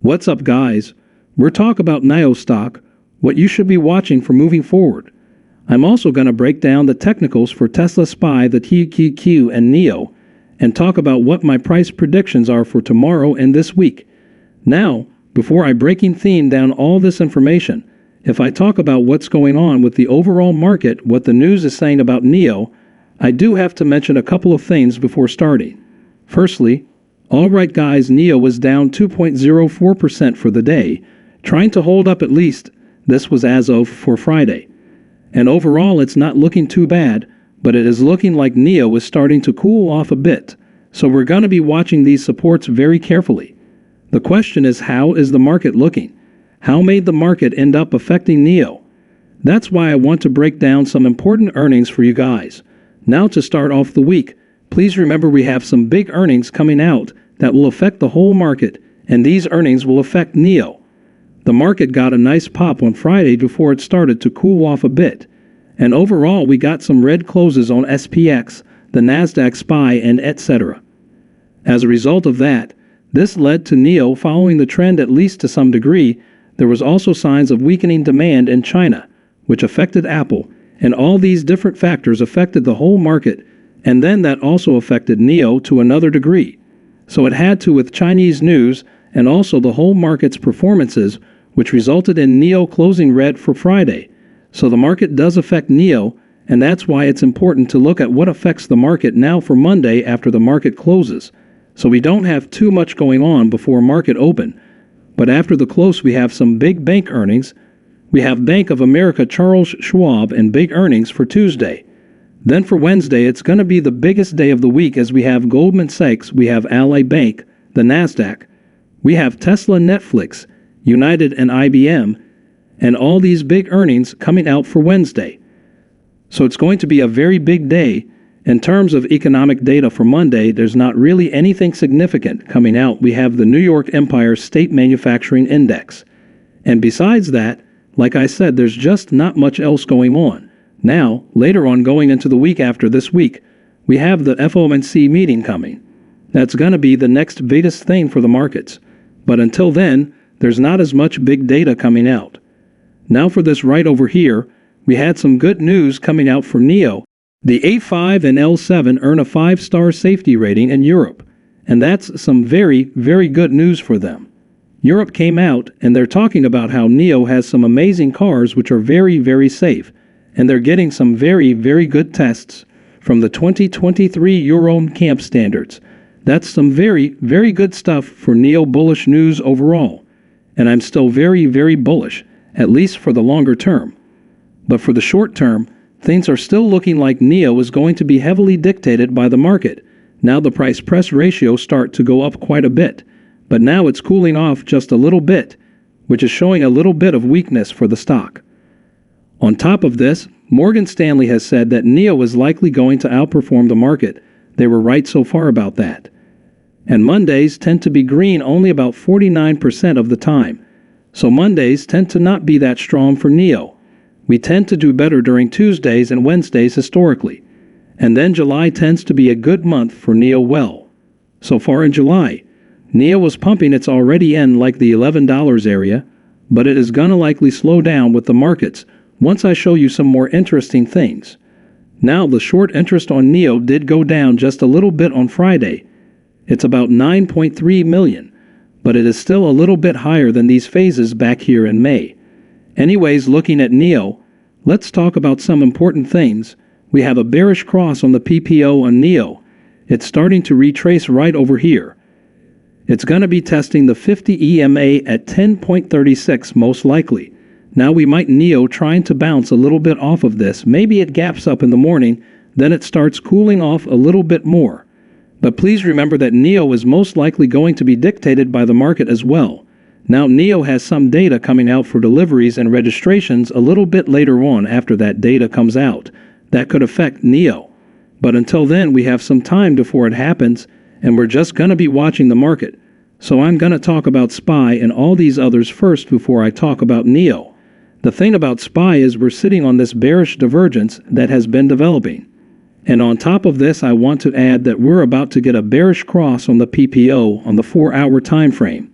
What's up, guys? We're talking about NIO stock, what you should be watching for moving forward. I'm also going to break down the technicals for Tesla SPY, the TQQQ, and NIO, and talk about what my price predictions are for tomorrow and this week. Now, before I breaking theme down all this information, if I talk about what's going on with the overall market, what the news is saying about NIO, I do have to mention a couple of things before starting. Firstly, alright guys, NIO was down 2.04% for the day, trying to hold up at least. This was as of for Friday. And overall it's not looking too bad, but it is looking like NIO is starting to cool off a bit, so we're going to be watching these supports very carefully. The question is, how is the market looking? How may the market end up affecting NIO? That's why I want to break down some important earnings for you guys. Now to start off the week, please remember we have some big earnings coming out that will affect the whole market, and these earnings will affect NIO. The market got a nice pop on Friday before it started to cool off a bit, and overall we got some red closes on SPX, the Nasdaq SPY, and etc. As a result of that, this led to NIO following the trend at least to some degree. There was also signs of weakening demand in China, which affected Apple, and all these different factors affected the whole market, and then that also affected NIO to another degree. So it had to with Chinese news and also the whole market's performances, which resulted in NIO closing red for Friday. So the market does affect NIO, and that's why it's important to look at what affects the market now for Monday after the market closes. So we don't have too much going on before market open. But after the close we have some big bank earnings. We have Bank of America, Charles Schwab, and big earnings for Tuesday. Then for Wednesday it's going to be the biggest day of the week as we have Goldman Sachs, we have Ally Bank, the Nasdaq, we have Tesla, Netflix, United, and IBM, and all these big earnings coming out for Wednesday. So it's going to be a very big day. In terms of economic data for Monday, there's not really anything significant coming out. We have the New York Empire State Manufacturing Index. And besides that, like I said, there's just not much else going on. Now, later on going into the week after this week, we have the FOMC meeting coming. That's going to be the next biggest thing for the markets. But until then, there's not as much big data coming out. Now for this right over here, we had some good news coming out for NIO. The A5 and L7 earn a 5-star safety rating in Europe, and that's some very, very good news for them. Europe came out and they're talking about how NIO has some amazing cars which are very, very safe, and they're getting some very, very good tests from the 2023 Euro NCAP standards. That's some very, very good stuff for NIO bullish news overall, and I'm still very, very bullish, at least for the longer term. But for the short term, things are still looking like NIO is going to be heavily dictated by the market. Now the price-press ratio start to go up quite a bit, but now it's cooling off just a little bit, which is showing a little bit of weakness for the stock. On top of this, Morgan Stanley has said that NIO is likely going to outperform the market. They were right so far about that. And Mondays tend to be green only about 49% of the time. So Mondays tend to not be that strong for NIO. We tend to do better during Tuesdays and Wednesdays historically. And then July tends to be a good month for NIO well. So far in July, NIO was pumping, it's already in like the $11 area, but it is gonna likely slow down with the markets once I show you some more interesting things. Now the short interest on NIO did go down just a little bit on Friday. It's about 9.3 million, but it is still a little bit higher than these phases back here in May. Anyways, looking at NIO, let's talk about some important things. We have a bearish cross on the PPO on NIO. It's starting to retrace right over here. It's going to be testing the 50 EMA at 10.36 most likely. Now we might NIO trying to bounce a little bit off of this. Maybe it gaps up in the morning, then it starts cooling off a little bit more. But please remember that NIO is most likely going to be dictated by the market as well. Now NIO has some data coming out for deliveries and registrations a little bit later on after that data comes out. That could affect NIO. But until then we have some time before it happens, and we're just going to be watching the market. So I'm going to talk about SPY and all these others first before I talk about NIO. The thing about SPY is we're sitting on this bearish divergence that has been developing. And on top of this, I want to add that we're about to get a bearish cross on the PPO on the 4-hour time frame.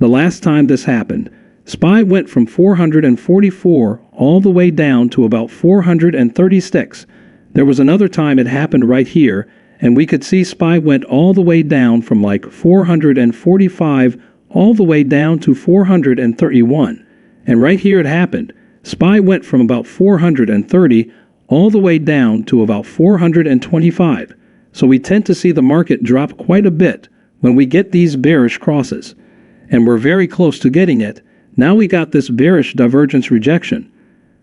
The last time this happened, SPY went from 444 all the way down to about 436. There was another time it happened right here, and we could see SPY went all the way down from like 445 all the way down to 431. And right here it happened. SPY went from about 430 all the way down to about 425. So we tend to see the market drop quite a bit when we get these bearish crosses. And we're very close to getting it. Now we got this bearish divergence rejection.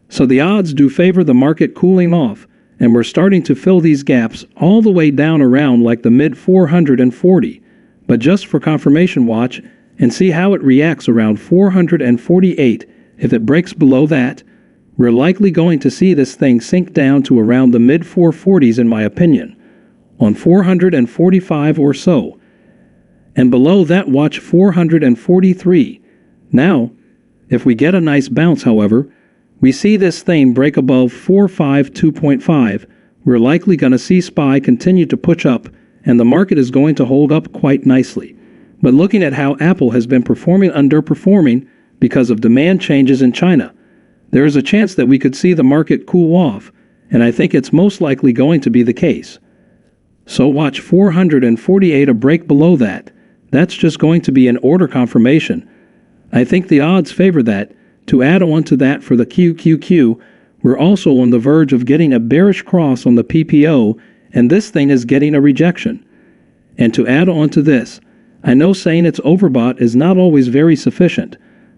So the odds do favor the market cooling off, and we're starting to fill these gaps all the way down around like the mid 440. But just for confirmation, watch and see how it reacts around 448. If it breaks below that, we're likely going to see this thing sink down to around the mid 440s in my opinion, on 445 or so. And below that, watch 443. Now, if we get a nice bounce, however, we see this thing break above 452.5, we're likely going to see SPY continue to push up, and the market is going to hold up quite nicely. But looking at how Apple has been underperforming because of demand changes in China, there is a chance that we could see the market cool off, and I think it's most likely going to be the case. So watch 448, a break below that. That's just going to be an order confirmation. I think the odds favor that. To add on to that for the QQQ, we're also on the verge of getting a bearish cross on the PPO, and this thing is getting a rejection. And to add on to this, I know saying it's overbought is not always very sufficient,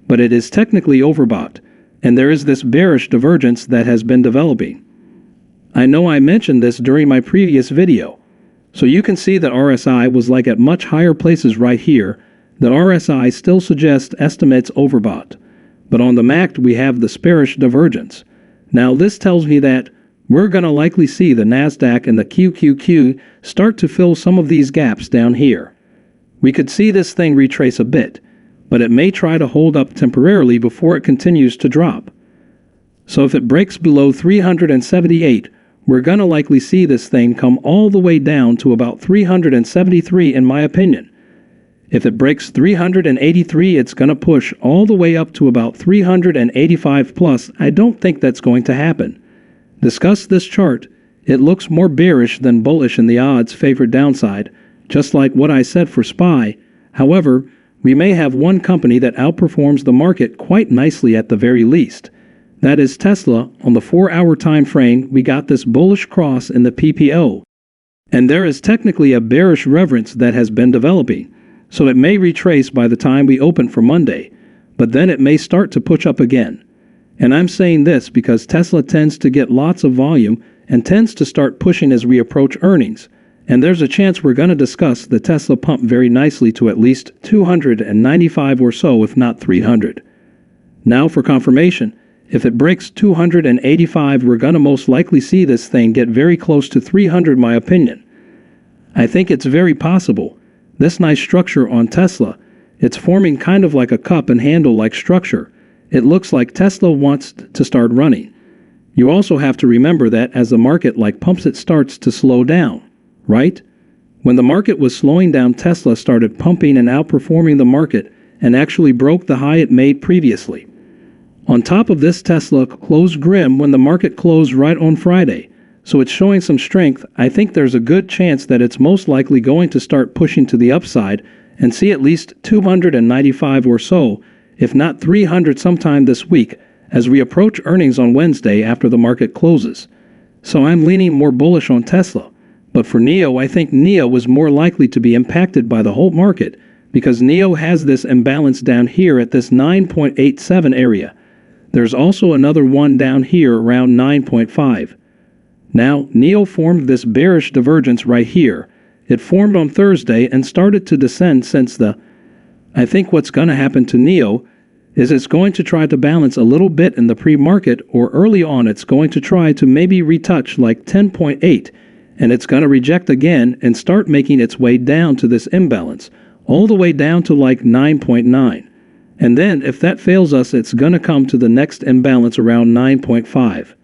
but it is technically overbought, and there is this bearish divergence that has been developing. I know I mentioned this during my previous video, so you can see that RSI was like at much higher places right here, that RSI still suggests estimates overbought. But on the MACD we have the bearish divergence. Now this tells me that we're going to likely see the Nasdaq and the QQQ start to fill some of these gaps down here. We could see this thing retrace a bit, but it may try to hold up temporarily before it continues to drop. So if it breaks below 378, we're going to likely see this thing come all the way down to about 373 in my opinion. If it breaks 383, it's going to push all the way up to about 385 plus. I don't think that's going to happen. Discuss this chart. It looks more bearish than bullish in the odds favored downside, just like what I said for SPY. However, we may have one company that outperforms the market quite nicely at the very least. That is Tesla. On the 4-hour time frame, we got this bullish cross in the PPO. And there is technically a bearish reverence that has been developing. So it may retrace by the time we open for Monday, but then it may start to push up again. And I'm saying this because Tesla tends to get lots of volume and tends to start pushing as we approach earnings. And there's a chance we're going to discuss the Tesla pump very nicely to at least 295 or so, if not 300. Now for confirmation, if it breaks 285, we're going to most likely see this thing get very close to 300 my opinion. I think it's very possible. This nice structure on Tesla, it's forming kind of like a cup and handle like structure. It looks like Tesla wants to start running. You also have to remember that as the market like pumps, it starts to slow down, right? When the market was slowing down, Tesla started pumping and outperforming the market and actually broke the high it made previously. On top of this, Tesla closed grim when the market closed right on Friday. So it's showing some strength. I think there's a good chance that it's most likely going to start pushing to the upside and see at least 295 or so, if not 300 sometime this week as we approach earnings on Wednesday after the market closes. So I'm leaning more bullish on Tesla. But for NIO, I think NIO is more likely to be impacted by the whole market because NIO has this imbalance down here at this 9.87 area. There's also another one down here around 9.5. Now, NIO formed this bearish divergence right here. It formed on Thursday and started to descend since the. I think what's going to happen to NIO is it's going to try to balance a little bit in the pre-market, or early on it's going to try to maybe retouch like 10.8, and it's going to reject again and start making its way down to this imbalance, all the way down to like 9.9. And then if that fails us, it's going to come to the next imbalance around 9.5.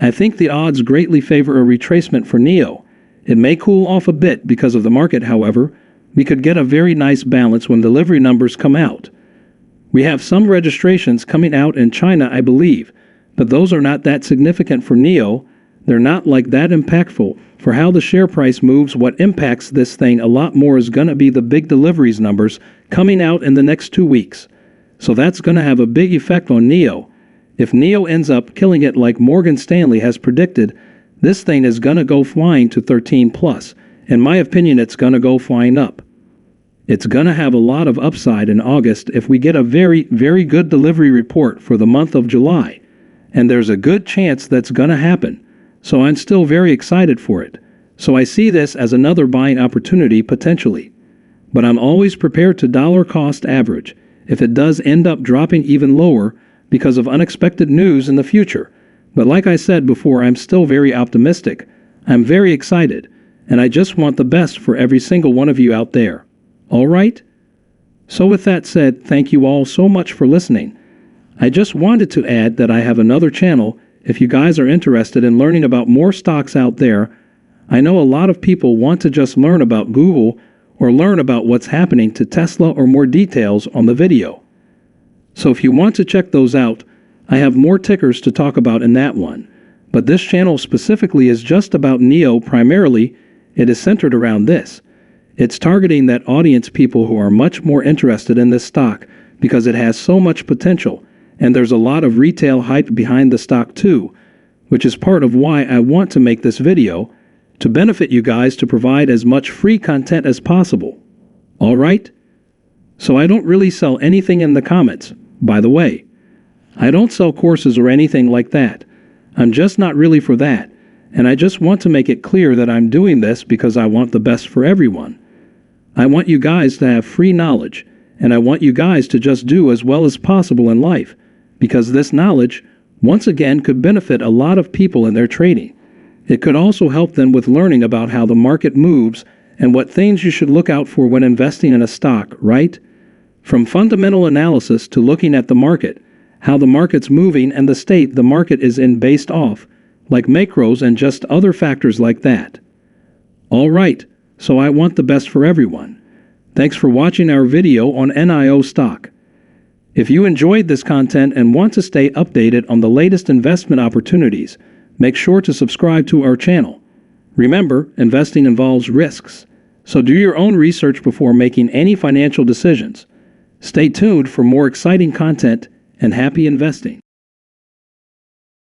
I think the odds greatly favor a retracement for NIO. It may cool off a bit because of the market, however. We could get a very nice balance when delivery numbers come out. We have some registrations coming out in China, I believe, but those are not that significant for NIO. They're not like that impactful for how the share price moves. What impacts this thing a lot more is going to be the big deliveries numbers coming out in the next 2 weeks. So that's going to have a big effect on NIO. If NIO ends up killing it like Morgan Stanley has predicted, this thing is going to go flying to 13 plus. In my opinion, it's going to go flying up. It's going to have a lot of upside in August if we get a very, very good delivery report for the month of July. And there's a good chance that's going to happen. So I'm still very excited for it. So I see this as another buying opportunity potentially. But I'm always prepared to dollar cost average if it does end up dropping even lower because of unexpected news in the future. But like I said before, I'm still very optimistic. I'm very excited. And I just want the best for every single one of you out there. All right? So with that said, thank you all so much for listening. I just wanted to add that I have another channel if you guys are interested in learning about more stocks out there. I know a lot of people want to just learn about Google or learn about what's happening to Tesla or more details on the video. So if you want to check those out, I have more tickers to talk about in that one. But this channel specifically is just about NIO primarily. It is centered around this. It's targeting that audience, people who are much more interested in this stock because it has so much potential, and there's a lot of retail hype behind the stock too, which is part of why I want to make this video, to benefit you guys, to provide as much free content as possible. All right? So I don't really sell anything in the comments, by the way. I don't sell courses or anything like that. I'm just not really for that, and I just want to make it clear that I'm doing this because I want the best for everyone. I want you guys to have free knowledge, and I want you guys to just do as well as possible in life, because this knowledge, once again, could benefit a lot of people in their trading. It could also help them with learning about how the market moves and what things you should look out for when investing in a stock, right? From fundamental analysis to looking at the market, how the market's moving and the state the market is in based off, like macros and just other factors like that. All right. So I want the best for everyone. Thanks for watching our video on NIO stock. If you enjoyed this content and want to stay updated on the latest investment opportunities, make sure to subscribe to our channel. Remember, investing involves risks, so do your own research before making any financial decisions. Stay tuned for more exciting content and happy investing.